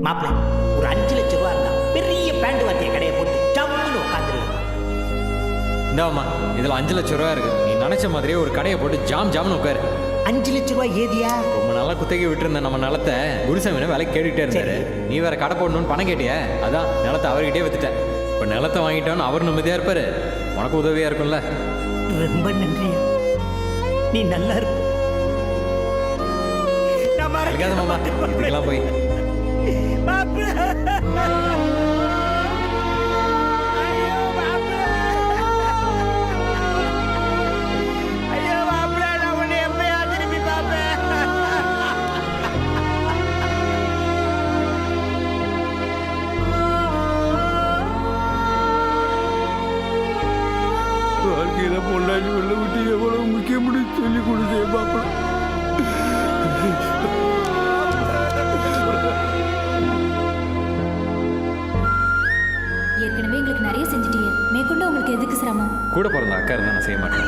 மாப்பிள்ள ஒரு 5 லட்சம் ரூபா இருந்தா பெரிய பேண்ட் வாத்திய கடையை போட்டு ஜம்முன்னு உட்காந்துருவேன். இந்தாம்மா இதில் 5 லட்சம் ரூபா இருக்கு. நீ நினைச்ச மாதிரியே ஒரு கடையை போட்டு ஜாம்னு உட்காரு. 5 லட்சம் ரூபாய் ஏதியா? ரொம்ப நாளா குத்தகை விட்டுருந்த நம்ம நிலத்தை குருசாமினை வேலை கேட்டுக்கிட்டே இருந்தாரு. நீ வேற கடை போடணும்னு பணம் கேட்டிய, அதான் நிலத்தை அவர்கிட்டே வித்துட்டேன். இப்போ நிலத்தை வாங்கிட்டோன்னு அவர் நிம்மதியா இருப்பாரு, உனக்கு உதவியா இருக்கும்ல. ரொம்ப நன்றியா, நீ நல்லா இருப்ப. அழுகாத மாமா, இப்படிலாம் போய் வாழ்க்கையில பொண்டாட்டி வெள்ள விட்டு எவ்வளவு முக்கியம்னு சொல்லி கொடுத்தே பாப்பா. ஏற்கனவே எங்களுக்கு நிறைய செஞ்சுட்டீங்க, மேற்கொண்டு உங்களுக்கு எதுக்கு சிரமம்? கூட பிறந்த அக்கா இருந்தா நான் செய்ய மாட்டேன்.